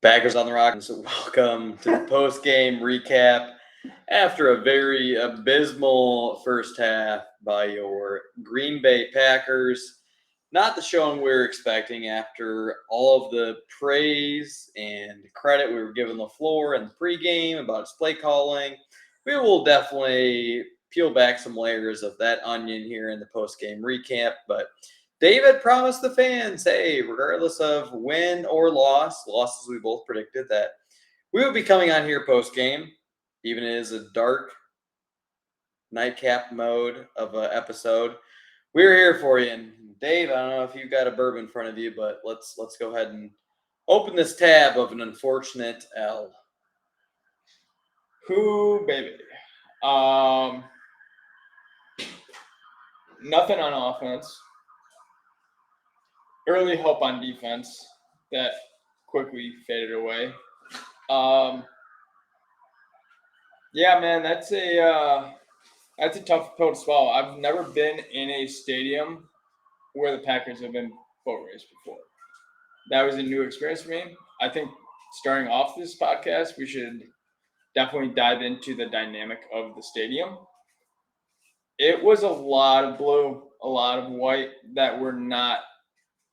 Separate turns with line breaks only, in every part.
Packers on the Rocks. Welcome to the post game recap after a very abysmal first half by your Green Bay Packers. Not the showing we were expecting after all of the praise and credit we were giving LaFleur in the pregame about his play calling. We will definitely peel back some layers of that onion here in the post game recap, but David promised the fans, hey, regardless of win or losses we both predicted, that we would be coming on here post game, even it is a dark nightcap mode of an episode. We're here for you. And Dave, I don't know if you got a bourbon in front of you, but let's go ahead and open this tab of an unfortunate L.
Who, baby? Nothing on offense. Early hope on defense that quickly faded away. Yeah, man, that's a tough pill to swallow. I've never been in a stadium where the Packers have been boat raced before. That was a new experience for me. I think starting off this podcast, we should definitely dive into the dynamic of the stadium. It was a lot of blue, a lot of white that were not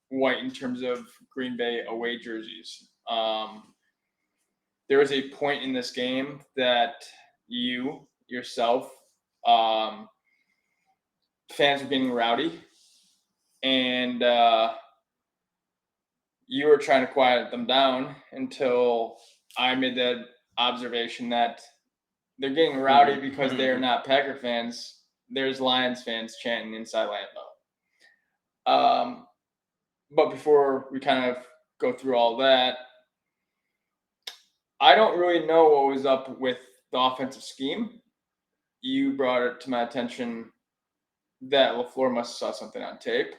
white in terms of Green Bay away jerseys. There was a point in this game that you yourself, fans were getting rowdy, and you were trying to quiet them down until I made the observation that they're getting rowdy because they're not Packer fans. There's Lions fans chanting inside Lambeau. But before we kind of go through all that, I don't really know what was up with the offensive scheme. You brought it to my attention that LaFleur must have saw something on tape.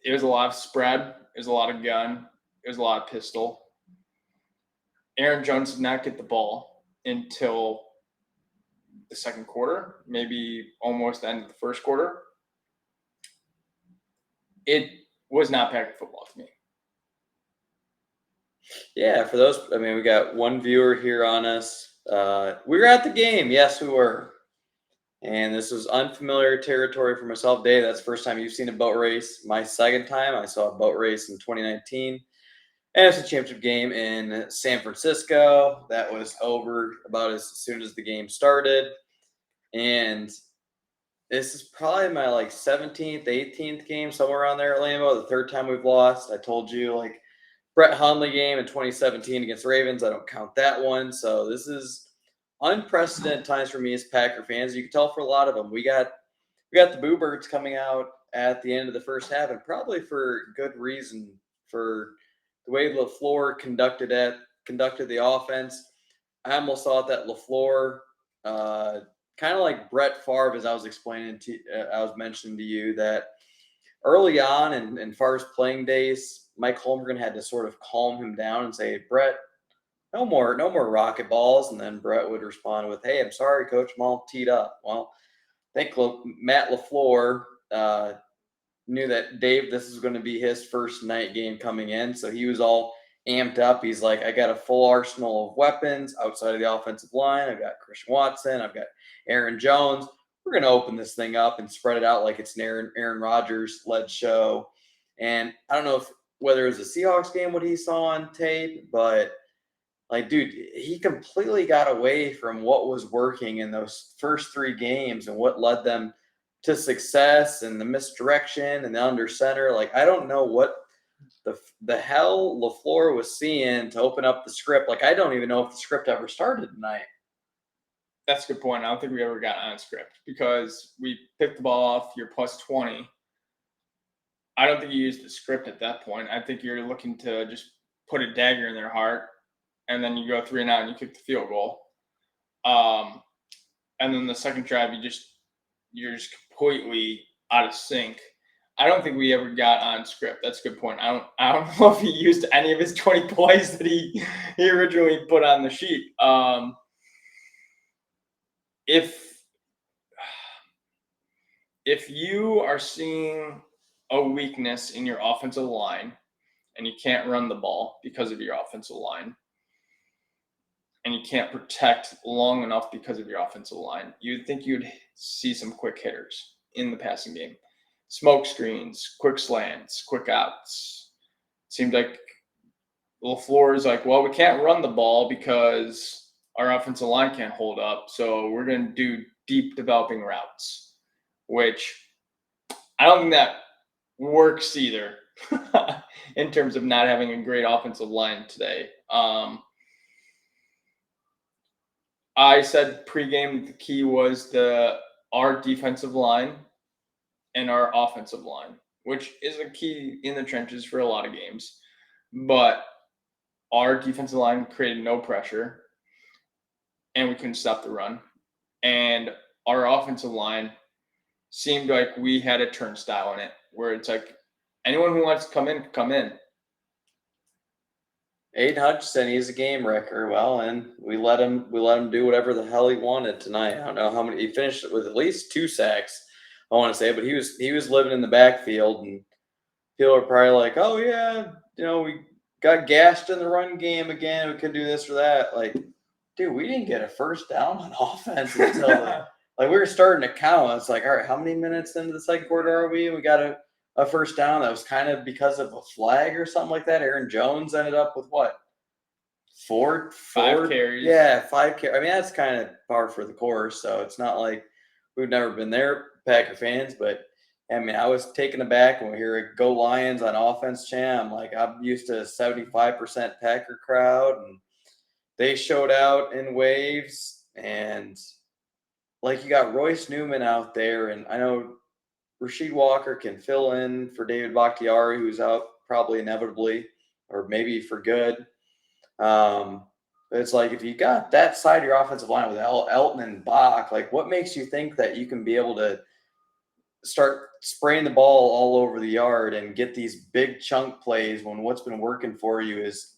It was a lot of spread. It was a lot of gun. It was a lot of pistol. Aaron Jones did not get the ball until the second quarter, maybe almost the end of the first quarter. It was not Packer football to me.
Yeah, for those, I mean, we got one viewer here on us. We were at the game. Yes, we were. And this was unfamiliar territory for myself. Dave, that's the first time you've seen a boat race. My second time, I saw a boat race in 2019. NFC Championship game in San Francisco. That was over about as soon as the game started. And this is probably my 17th, 18th game, somewhere around there at Lambeau. The third time we've lost. I told you Brett Hundley game in 2017 against Ravens. I don't count that one. So this is unprecedented times for me as Packer fans. You can tell for a lot of them. We got the Boo Birds coming out at the end of the first half, and probably for good reason for the way LaFleur conducted the offense. I almost thought that LaFleur, kind of like Brett Favre, as I was I was mentioning to you that early on in Favre's playing days, Mike Holmgren had to sort of calm him down and say, Brett, no more rocket balls. And then Brett would respond with, hey, I'm sorry, coach, I'm all teed up. Well, I think Matt LaFleur knew that Dave, this is going to be his first night game coming in. So he was all amped up. He's like, I got a full arsenal of weapons outside of the offensive line. I've got Christian Watson. I've got Aaron Jones. We're going to open this thing up and spread it out like it's an Aaron Rodgers led show. And I don't know whether it was a Seahawks game, what he saw on tape, but dude, he completely got away from what was working in those first three games and what led them to success and the misdirection and the under center. I don't know what the hell LaFleur was seeing to open up the script. I don't even know if the script ever started tonight.
That's a good point. I don't think we ever got on script because we picked the ball off. You're plus 20. I don't think you used the script at that point. I think you're looking to just put a dagger in their heart, and then you go 3-and-out and you kick the field goal. And then the second drive, you're just completely out of sync. I don't think we ever got on script. That's a good point. I don't know if he used any of his 20 plays that he originally put on the sheet. If you are seeing a weakness in your offensive line, and you can't run the ball because of your offensive line, and you can't protect long enough because of your offensive line, you'd think you'd see some quick hitters in the passing game. Smoke screens, quick slants, quick outs. Seemed like LaFleur is like, well, we can't run the ball because our offensive line can't hold up, so we're going to do deep developing routes, which I don't think that works either in terms of not having a great offensive line today. I said pregame the key was our defensive line and our offensive line, which is a key in the trenches for a lot of games. But our defensive line created no pressure, and we couldn't stop the run. And our offensive line seemed like we had a turnstile in it, where it's like anyone who wants to come in, come in.
Aiden Hutchinson, he's a game wrecker. Well, and we let him do whatever the hell he wanted tonight. I don't know how many he finished with, at least 2 sacks, I want to say, but he was living in the backfield, and people are probably like, oh yeah, we got gashed in the run game again. We couldn't do this or that. Like, dude, we didn't get a first down on offense until like we were starting to count. It's like, all right, how many minutes into the second quarter are we? We got a first down that was kind of because of a flag or something like that. Aaron Jones ended up with what?
5 carries.
Yeah, 5 carries. I mean, that's kind of par for the course. So it's not like we've never been there, Packer fans. But I mean, I was taken aback when we hear "Go Lions" on offense chant. I'm like, I'm used to a 75% Packer crowd, and they showed out in waves. And like, you got Royce Newman out there, and I know Rasheed Walker can fill in for David Bakhtiari, who's out probably inevitably, or maybe for good. It's like, if you got that side of your offensive line with Elton and Bach, like, what makes you think that you can be able to start spraying the ball all over the yard and get these big chunk plays when what's been working for you is,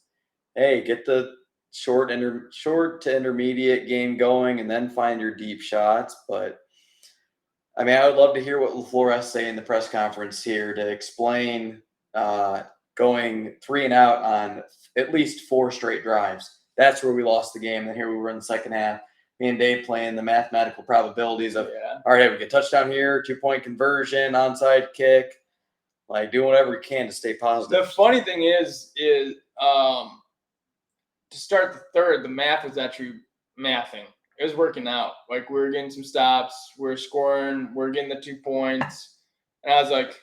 hey, get the short to intermediate game going and then find your deep shots. But I mean, I would love to hear what LaFleur has to say in the press conference here to explain going 3 and out on at least 4 straight drives. That's where we lost the game. And here we were in the second half. Me and Dave playing the mathematical probabilities of, all right, we get touchdown here, 2-point conversion, onside kick, like doing whatever we can to stay positive.
The funny thing is to start the third, the math was actually mathing. It was working out. Like, we were getting some stops, we were scoring, we are getting the 2 points. And I was like,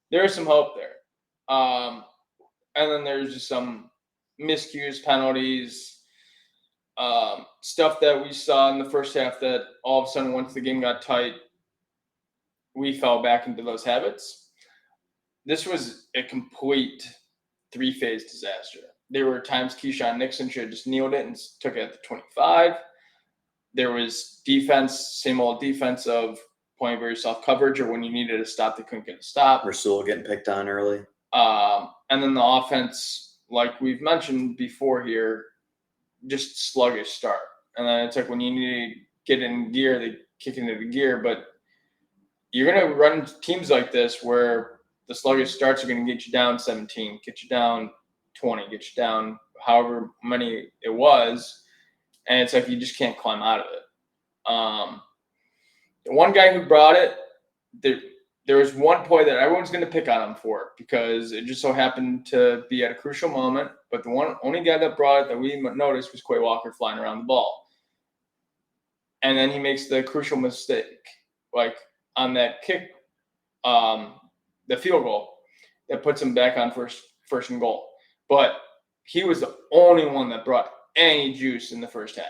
there's some hope there. And then there's just some miscues, penalties, stuff that we saw in the first half that all of a sudden, once the game got tight, we fell back into those habits. This was a complete 3-phase disaster. There were times Keyshawn Nixon should have just kneeled it and took it at the 25. There was defense, same old defense of playing very soft coverage, or when you needed a stop, they couldn't get a stop.
Rasul getting picked on early.
And then the offense, like we've mentioned before here, just sluggish start. And then it's like when you need to get in gear, they kick into the gear. But you're going to run teams like this where the sluggish starts are going to get you down 17, get you down 20, get you down however many it was. And it's like you just can't climb out of it. The one guy who brought it, there was one play that everyone's going to pick on him for because it just so happened to be at a crucial moment. But the only guy that brought it that we noticed was Quay Walker flying around the ball. And then he makes the crucial mistake, like on that kick, the field goal that puts him back on first and goal. But he was the only one that brought any juice in the first half.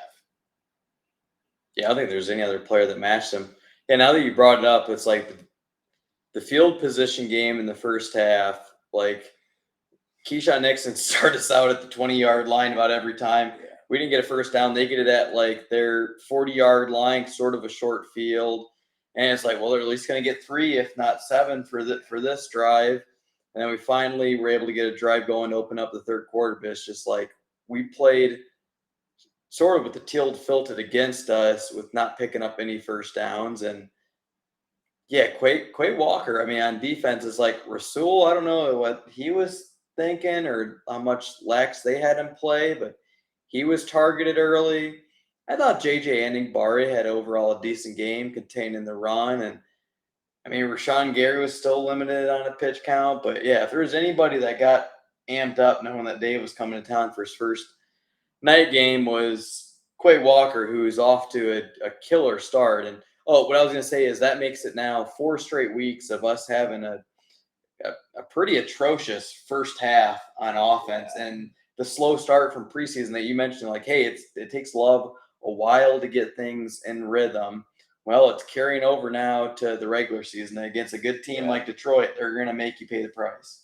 Yeah, I don't think there's any other player that matched him. Yeah, now that you brought it up, it's like the field position game in the first half. Like, Keyshawn Nixon started us out at the 20-yard line about every time.
Yeah.
We didn't get a first down. They get it at like their 40-yard line, sort of a short field. And it's like, well, they're at least going to get 3, if not 7 for this drive. And then we finally were able to get a drive going to open up the third quarter. But it's just like we played sort of with the field tilted against us with not picking up any first downs. And yeah, Quay Walker, I mean, on defense is like Rasul. I don't know what he was thinking or how much lax they had in play, but he was targeted early. I thought JJ Ending-Barry had overall a decent game containing the run. And I mean, Rashawn Gary was still limited on a pitch count. But yeah, if there was anybody that got amped up knowing that Dave was coming to town for his first night game was Quay Walker, who is off to a killer start. And oh, what I was going to say is that makes it now 4 straight weeks of us having a pretty atrocious first half on offense. And the slow start from preseason that you mentioned, like, hey, it takes Love a while to get things in rhythm. Well, it's carrying over now to the regular season. Against a good team like Detroit, they're going to make you pay the price.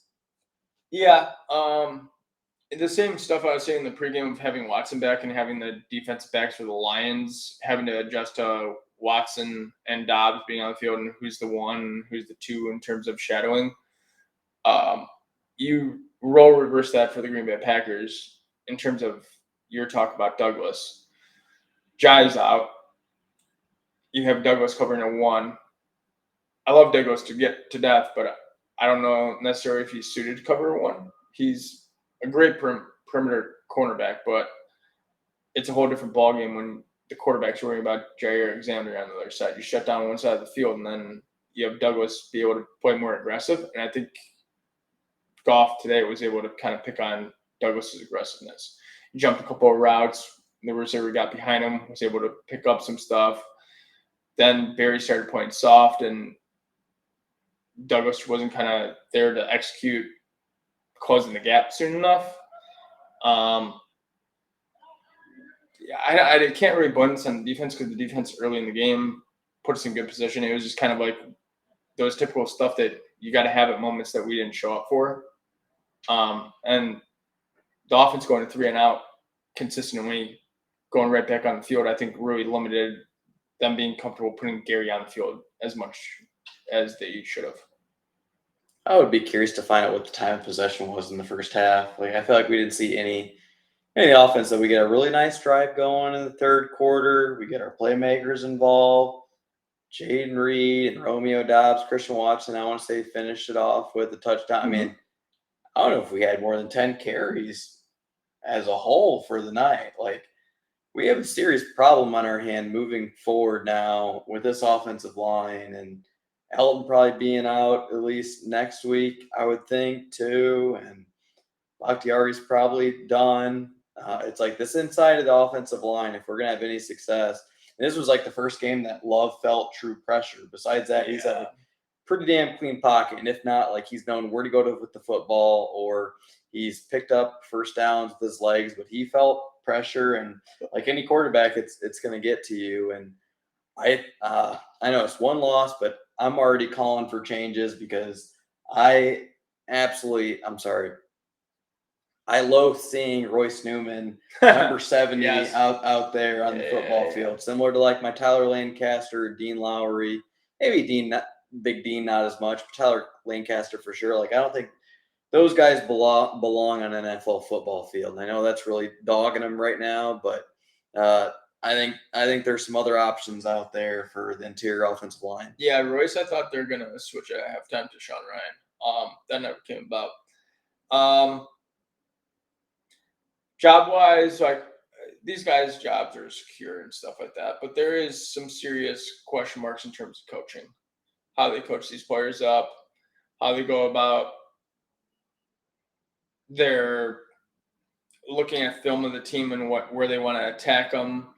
Yeah. The same stuff I was saying in the pregame of having Watson back and having the defensive backs for the Lions, having to adjust to Watson and Dobbs being on the field and who's the one, who's the two in terms of shadowing. You role reverse that for the Green Bay Packers in terms of your talk about Douglas. Jai's out. You have Douglas covering a 1. I love Douglas to death, but I don't know necessarily if he's suited to cover a 1. He's a great perimeter cornerback, but it's a whole different ballgame when the quarterback's worrying about Jair Alexander on the other side. You shut down one side of the field, and then you have Douglas be able to play more aggressive. And I think Goff today was able to kind of pick on Douglas's aggressiveness. He jumped a couple of routes. The receiver got behind him, was able to pick up some stuff. Then Barry started playing soft, and Douglas wasn't kind of there to execute closing the gap soon enough. I can't really blame this on the defense because the defense early in the game put us in good position. It was just kind of like those typical stuff that you got to have at moments that we didn't show up for. And the offense going to 3 and out consistently, going right back on the field, I think really limited them being comfortable putting Gary on the field as much as they should have.
I would be curious to find out what the time of possession was in the first half. Like, I feel like we didn't see any offense. That we get a really nice drive going in the third quarter. We get our playmakers involved. Jaden Reed and Romeo Dobbs, Christian Watson, I want to say, finished it off with a touchdown. I mean, I don't know if we had more than 10 carries as a whole for the night. Like, we have a serious problem on our hand moving forward now with this offensive line, and Elton probably being out at least next week, I would think, too. And Bakhtiari's probably done. It's like this inside of the offensive line, if we're going to have any success. And this was like the first game that Love felt true pressure. Besides that, he's had a pretty damn clean pocket. And if not, like, he's known where to go with the football, or he's picked up first downs with his legs, but he felt pressure. And like any quarterback, it's going to get to you. And I know it's one loss, but I'm already calling for changes because I'm sorry. I loathe seeing Royce Newman, number 70, out there on the football field. Similar to like my Tyler Lancaster, Dean Lowry, maybe Big Dean, not as much, but Tyler Lancaster for sure. Like, I don't think those guys belong on an NFL football field. And I know that's really dogging them right now, but I think there's some other options out there for the interior offensive line.
Yeah, Royce, I thought they're gonna switch at halftime to Sean Ryan. That never came about. Job wise, like, these guys' jobs are secure and stuff like that, but there is some serious question marks in terms of coaching, how they coach these players up, how they go about their looking at film of the team and where they want to attack them,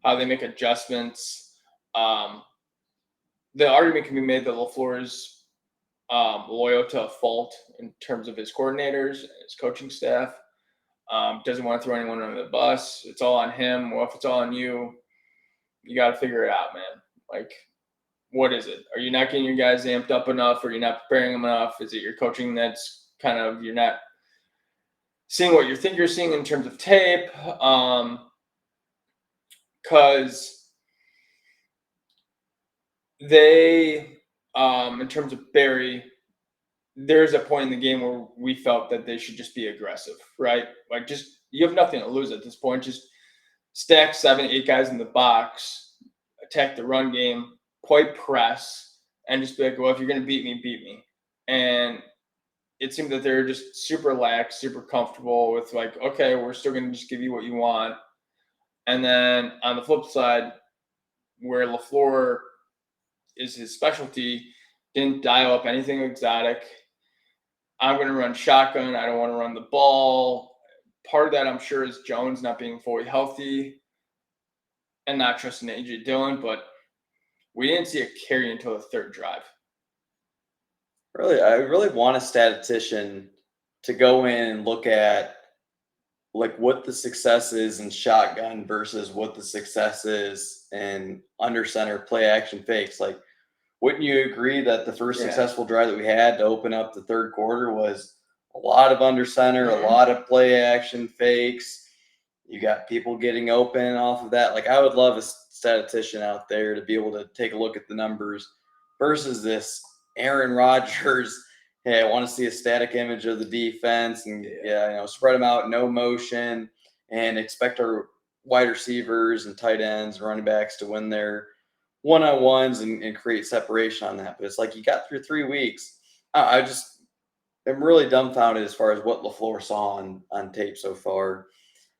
how they make adjustments. The argument can be made that LaFleur is loyal to a fault in terms of his coordinators and his coaching staff. Doesn't want to throw anyone under the bus. It's all on him. Well, if it's all on you, you got to figure it out, man. Like, what is it? Are you not getting your guys amped up enough? Are you not preparing them enough? Is it your coaching that's kind of, you're not seeing what you think you're seeing in terms of tape? Because they, in terms of Barry, there's a point in the game where we felt that they should just be aggressive, right? Like, just, you have nothing to lose at this point. Just stack 7-8 guys in the box, attack the run game, play press, and just be like, well, if you're going to beat me, beat me. And it seemed that they're just super lax, super comfortable with like, okay, we're still going to just give you what you want. And then on the flip side, where LaFleur is his specialty, didn't dial up anything exotic. I'm going to run shotgun. I don't want to run the ball. Part of that, I'm sure, is Jones not being fully healthy and not trusting AJ Dillon, but we didn't see a carry until the third drive.
Really, I really want a statistician to go in and look at like what the success is in shotgun versus what the success is in under center play action fakes. Like, wouldn't you agree that the first
Yeah.
successful drive that we had to open up the third quarter was a lot of under center,
Mhm.
a lot of play action fakes? You got people getting open off of that. Like, I would love a statistician out there to be able to take a look at the numbers versus this Aaron Rodgers. Hey, I want to see a static image of the defense and spread them out, no motion, and expect our wide receivers and tight ends, and running backs to win their one-on-ones and create separation on that. But it's like you got through 3 weeks. I just am really dumbfounded as far as what LaFleur saw on tape so far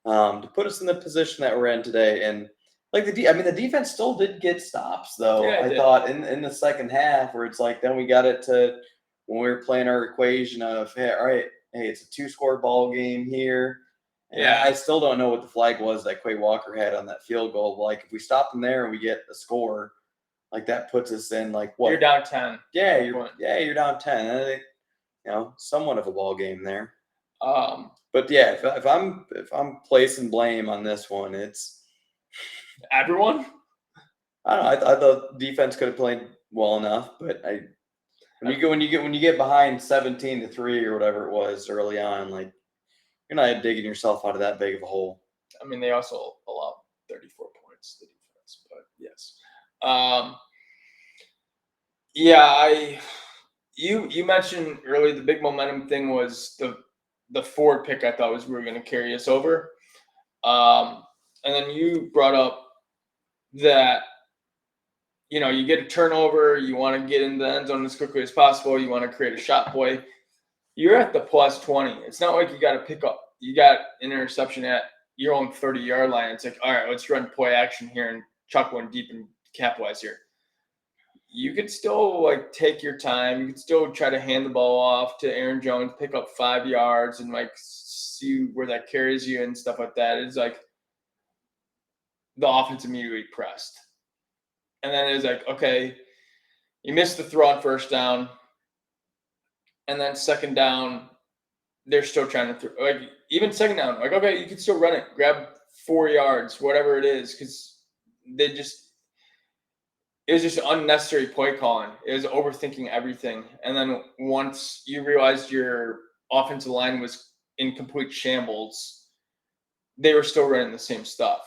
to put us in the position that we're in today. And like the defense still did get stops though.
Yeah, it
I
did.
thought in the second half where it's like then we got it to when we were playing our equation of hey, all right, hey, it's a 2-score ball game here. And
Yeah.
I still don't know what the flag was that Quay Walker had on that field goal. Like if we stop them there and we get a score, like that puts us in like what?
You're down 10.
Yeah, you're down 10. And I think, somewhat of a ball game there. But yeah, if I'm placing blame on this one, it's
Everyone?
I don't know. I thought defense could have played well enough, but when you get behind 17-3 or whatever it was early on, like you're not digging yourself out of that big of a hole.
I mean, they also allowed 34 points to the defense, but yes. You mentioned earlier the big momentum thing was the Ford pick. I thought was we were going to carry us over, and then you brought up that you get a turnover, you want to get in the end zone as quickly as possible, you want to create a shot play. You're at the plus 20. It's not like you got to pick up. You got an interception at your own 30-yard line. It's like, all right, let's run play action here and chuck one deep and capitalize here. You could still like take your time. You could still try to hand the ball off to Aaron Jones, pick up 5 yards, and like see where that carries you and stuff like that. It's like the offense immediately pressed, and then it's like, okay, you missed the throw on first down, and then second down, they're still trying to throw. Like even second down, like okay, you can still run it, grab 4 yards, whatever it is, because they just. It was just unnecessary play calling. It was overthinking everything. And then once you realized your offensive line was in complete shambles, they were still running the same stuff.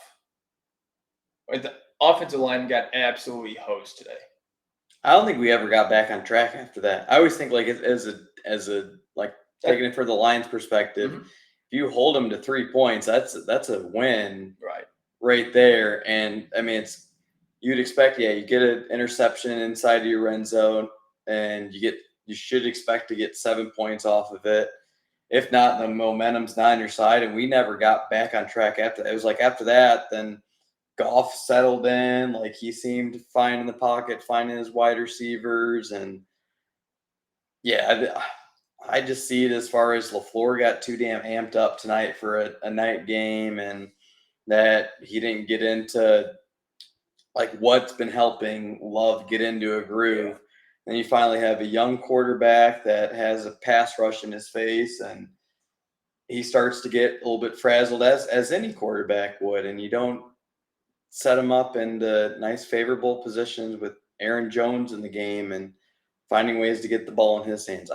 Like the offensive line got absolutely hosed today.
I don't think we ever got back on track after that. I always think like as a like taking it for the Lions perspective,
Mhm.
if you hold them to 3 points, that's a win
Right
there. And I mean you'd expect, you get an interception inside of your end zone, and you should expect to get 7 points off of it. If not, the momentum's not on your side, and we never got back on track after that. It was like after that, then Goff settled in, like he seemed fine in the pocket, finding his wide receivers, and I just see it as far as LaFleur got too damn amped up tonight for a night game, and that he didn't get into like what's been helping Love get into a groove.
Yeah.
And you finally have a young quarterback that has a pass rush in his face, and he starts to get a little bit frazzled as any quarterback would, and you don't set him up into nice favorable positions with Aaron Jones in the game and finding ways to get the ball in his hands.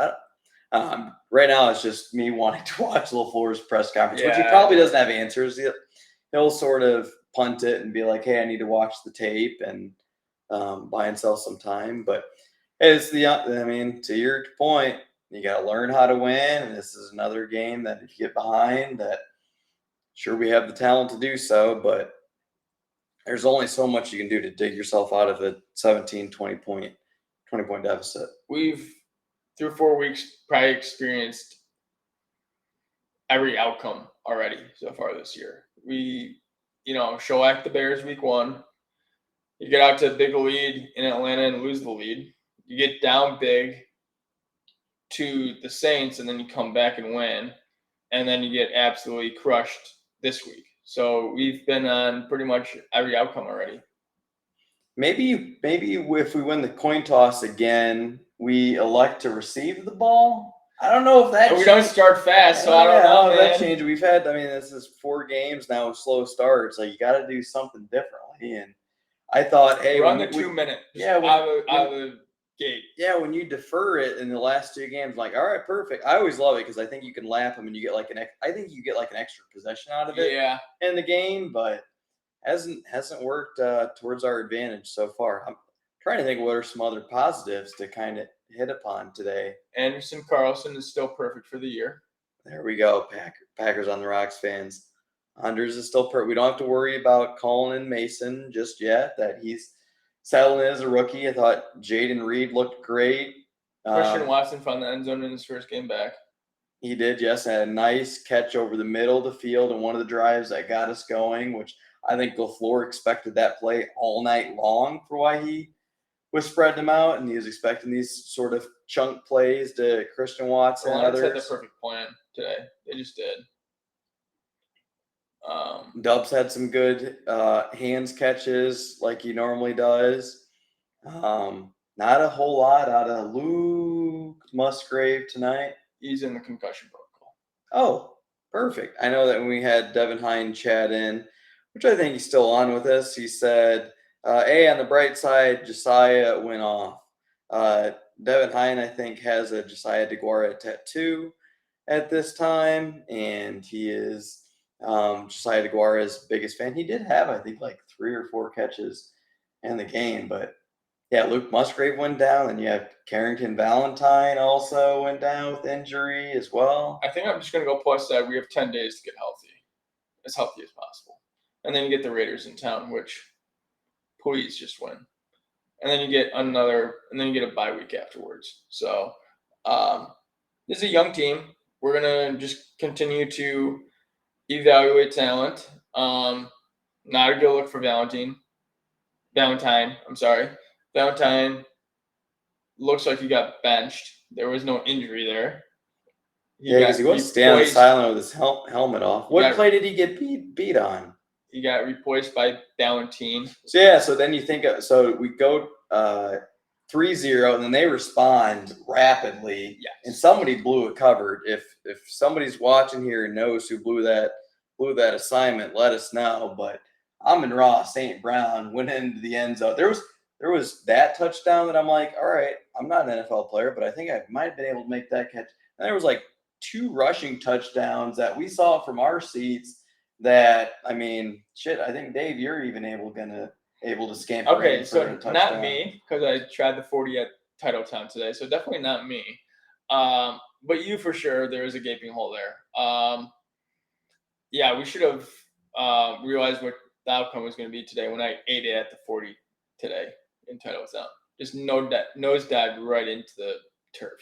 Right now it's just me wanting to watch LaFleur's press conference, which he probably doesn't have answers. He'll sort of punt it and be like, hey, I need to watch the tape and buy and sell some time. But it's to your point, you got to learn how to win. And this is another game that if you get behind, that sure we have the talent to do so, but there's only so much you can do to dig yourself out of a 17, 20 point deficit.
We've through 4 weeks, probably experienced every outcome already so far this year. We, shellacked the Bears week 1. You get out to a big lead in Atlanta and lose the lead. You get down big to the Saints, and then you come back and win. And then you get absolutely crushed this week. So we've been on pretty much every outcome already.
Maybe if we win the coin toss again, we elect to receive the ball. I don't know if that.
We don't start fast, so I don't know.
That change. We've had. I mean, this is 4 games now, slow starts. Like you got to do something differently. And I thought, hey,
run the 2 minute. Out of the gate.
Yeah, when you defer it in the last 2 games, like, all right, perfect. I always love it because I think you can lap them and you get like I think you get like an extra possession out of it.
Yeah.
In the game, but hasn't worked towards our advantage so far. I'm trying to think what are some other positives to kind of hit upon today.
Anderson Carlson is still perfect for the year.
There we go. Packers on the Rocks fans. Anders is still perfect. We don't have to worry about Colin and Mason just yet. That he's settling in as a rookie. I thought Jaden Reed looked great.
Christian Watson found the end zone in his first game back.
He did, yes. Had a nice catch over the middle of the field in one of the drives that got us going, which I think LaFleur expected that play all night long for why he was spreading them out, and he was expecting these sort of chunk plays to Christian Watson and others.
Had the perfect plan today. They just did.
Dubs had some good hands catches like he normally does. Not a whole lot out of Luke Musgrave tonight.
He's in the concussion protocol.
Oh, perfect. I know that when we had Devin Hine chat in, which I think he's still on with us, he said, hey, on the bright side, Josiah went off. Devin Hine, I think, has a Josiah DeGuara tattoo at this time, and he is Josiah DeGuara's biggest fan. He did have, I think, like 3 or 4 catches in the game, but yeah, Luke Musgrave went down, and you have Carrington Valentine also went down with injury as well.
I think I'm just going to go plus that we have 10 days to get as healthy as possible. And then you get the Raiders in town, which please just win. And then you get a bye week afterwards. So this is a young team. We're going to just continue to evaluate talent. Not a good look for Valentine. Valentine looks like he got benched. There was no injury there.
Because he was standing silent with his helmet off. What play did he get beat on?
He got replaced by Valentine.
So then you think so we go 3-0 and then they respond rapidly.
Yes.
And somebody blew a cover. If somebody's watching here and knows who blew that assignment, let us know. But Amon-Ra St. Brown went into the end zone. There was that touchdown that I'm like, all right, I'm not an NFL player, but I think I might have been able to make that catch. And there was like 2 rushing touchdowns that we saw from our seats that, I mean, shit, I think, Dave, you're even able to scamper.
Okay, so not me, because I tried the 40 at Titletown today, so definitely not me. But you for sure, there is a gaping hole there. Yeah, we should have realized what the outcome was going to be today when I ate it at the 40 today in Titletown. Just nosedived right into the turf.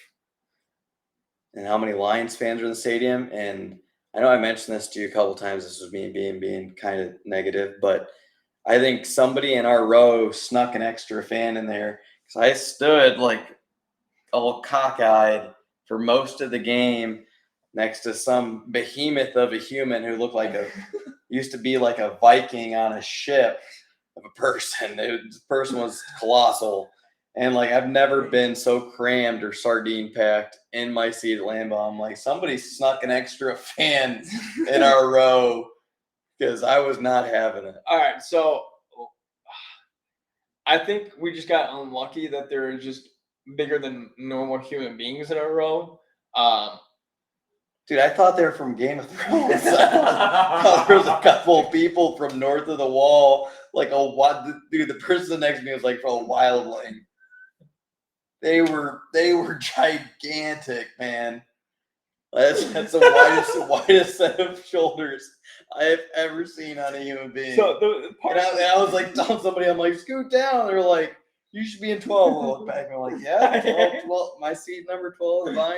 And how many Lions fans are in the stadium? And I know I mentioned this to you a couple of times. This was me being kind of negative, but I think somebody in our row snuck an extra fan in there because I stood like all cockeyed for most of the game next to some behemoth of a human who looked like used to be like a Viking on a ship of a person. The person was colossal. And like I've never been so crammed or sardine packed in my seat at Lambeau. I'm like, somebody snuck an extra fan in our row because I was not having it.
All right, so I think we just got unlucky that there are just bigger than normal human beings in our row.
Dude, I thought they were from Game of Thrones. There was a couple of people from north of the wall, like the person next to me was like from a wildling. They were gigantic, man. That's the widest set of shoulders I have ever seen on a human being.
So the part
I was like telling somebody, I'm like, scoot down. They're like, You should be in 12. I look back and I'm like, yeah, 12, my seat number 12 is mine.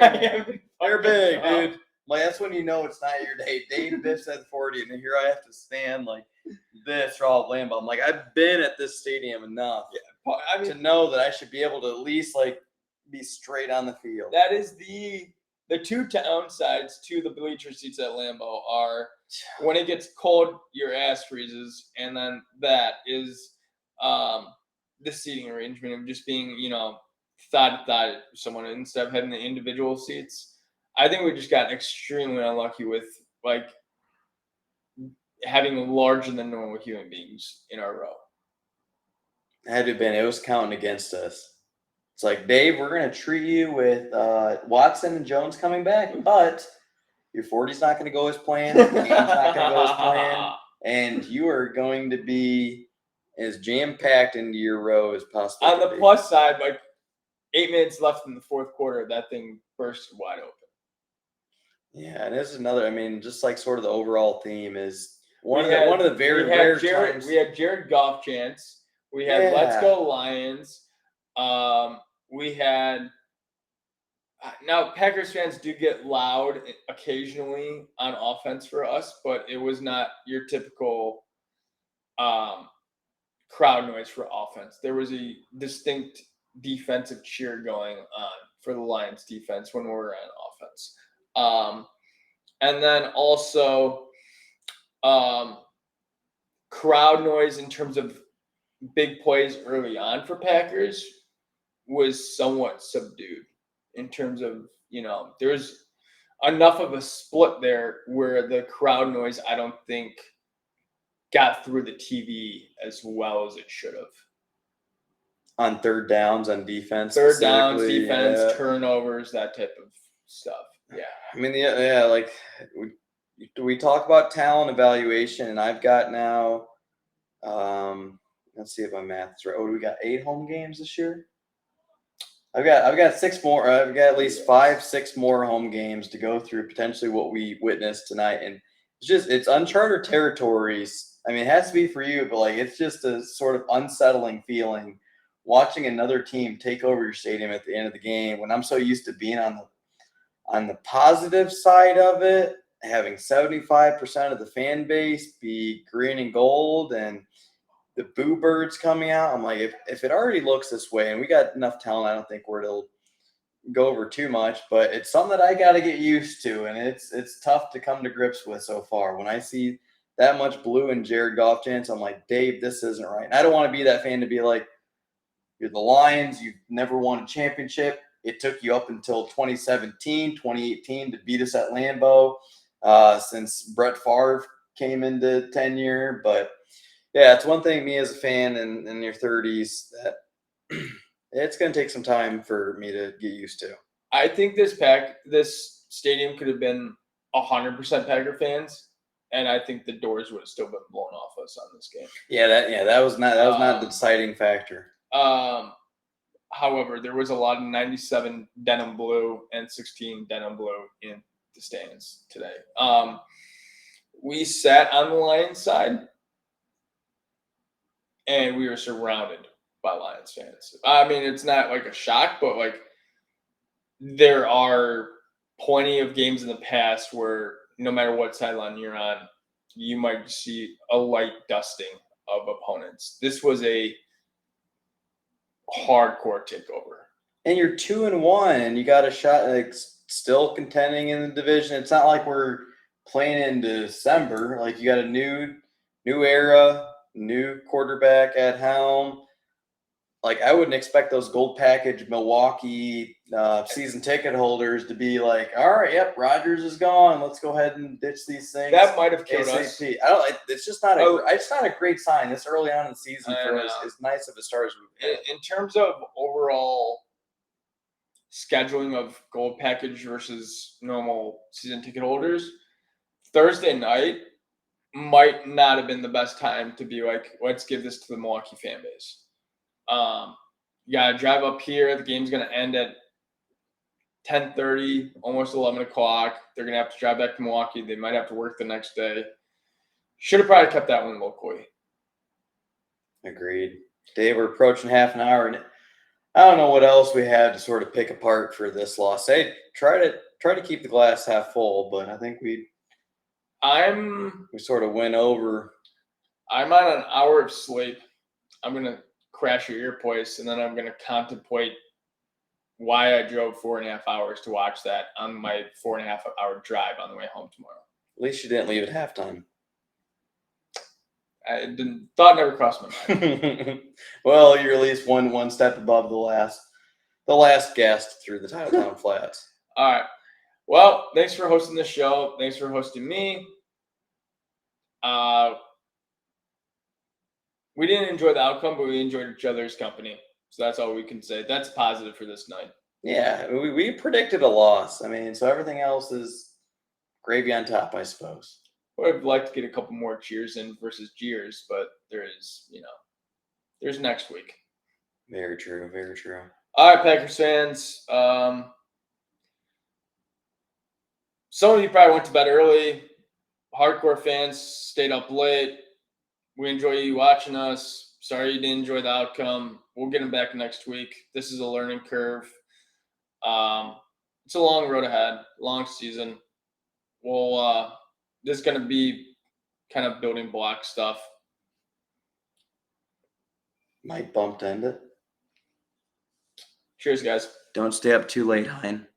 They're big, dude. Like, that's when you know it's not your day. Dave Biff said 40, and then here I have to stand like this for all of Lambeau. I'm like, I've been at this stadium enough to know that I should be able to at least like be straight on the field.
That is the two downsides to the bleacher seats at Lambeau are when it gets cold, your ass freezes, and then that is the seating arrangement of just being, thigh to thigh with someone instead of having the individual seats. I think we just got extremely unlucky with like having larger than normal human beings in our row.
It had to have been. It was counting against us. It's like, Dave, we're going to treat you with Watson and Jones coming back, but your 40's not going to go as planned. The game's not going to go as planned. And you are going to be as jam-packed into your row as possible.
On the plus side, like 8 minutes left in the fourth quarter, that thing burst wide open.
Yeah, and this is another, I mean, just like sort of the overall theme is one of the very rare times.
We had Jared Goff chants. We had Let's Go Lions. We had now Packers fans do get loud occasionally on offense for us, but it was not your typical crowd noise for offense. There was a distinct defensive cheer going on for the Lions defense when we were on offense. And then also crowd noise in terms of big plays early on for Packers was somewhat subdued in terms of, there's enough of a split there where the crowd noise, I don't think, got through the TV as well as it should have.
On third downs, on defense.
Third downs, defense, turnovers, that type of stuff. Yeah.
I mean, like we talk about talent evaluation, and I've got now, let's see if my math is right. Oh, we got 8 home games this year? I've got 6 more. I've got at least 5, 6 more home games to go through, potentially what we witnessed tonight. And it's uncharted territories. I mean, it has to be for you, but like, it's just a sort of unsettling feeling watching another team take over your stadium at the end of the game when I'm so used to being on the positive side of it, having 75% of the fan base be green and gold and the boo birds coming out. I'm like, if it already looks this way, and we got enough talent, I don't think it'll go over too much, but it's something that I got to get used to, and it's tough to come to grips with so far. When I see that much blue and Jared Goff chants, I'm like, Dave, this isn't right. And I don't want to be that fan to be like, you're the Lions, you've never won a championship. It took you up until 2017, 2018 to beat us at Lambeau since Brett Favre came into tenure, but yeah, it's one thing, me as a fan in your 30s, that it's going to take some time for me to get used to.
I think this stadium could have been 100% Packer fans, and I think the doors would have still been blown off us on this game.
Yeah, that was not the deciding factor.
However, there was a lot of 97 denim blue and 16 denim blue in the stands today. We sat on the Lions side, and we were surrounded by Lions fans. I mean, it's not like a shock, but like there are plenty of games in the past where no matter what sideline you're on, you might see a light dusting of opponents. This was a hardcore takeover.
And you're 2-1, and you got a shot, like still contending in the division. It's not like we're playing in December. Like, you got a new era, new quarterback at helm. Like, I wouldn't expect those gold package Milwaukee season ticket holders to be like, all right, yep, Rodgers is gone. Let's go ahead and ditch these things.
That might have killed us.
It's just not a great sign this early on in the season for us. As nice of a start as we've had.
In terms of overall scheduling of gold package versus normal season ticket holders, Thursday night might not have been the best time to be like, let's give this to the Milwaukee fan base. You gotta drive up here. The game's gonna end at 10:30, almost 11 o'clock. They're gonna have to drive back to Milwaukee. They might have to work the next day. Should have probably kept that one locally.
Agreed. Dave, we're approaching half an hour, and I don't know what else we had to sort of pick apart for this loss. Hey, try to keep the glass half full, but I think we sort of went over.
I'm on an hour of sleep. I'm gonna crash your earpiece, and then I'm gonna contemplate why I drove 4.5 hours to watch that on my 4.5 hour drive on the way home tomorrow.
At least you didn't leave at halftime.
Thought never crossed my mind.
Well, you're at least one step above the last guest through the Titletown Flats.
All right. Well, thanks for hosting the show. Thanks for hosting me. We didn't enjoy the outcome, but we enjoyed each other's company. So that's all we can say. That's positive for this night.
Yeah, we predicted a loss. I mean, so everything else is gravy on top, I suppose.
I'd like to get a couple more cheers in versus jeers, but there's next week.
Very true. Very true.
All right, Packers fans. Some of you probably went to bed early. Hardcore fans stayed up late. We enjoy you watching us. Sorry you didn't enjoy the outcome. We'll get them back next week. This is a learning curve. It's a long road ahead, long season. This is going to be kind of building block stuff.
Might bump to end it.
Cheers, guys.
Don't stay up too late, Hein.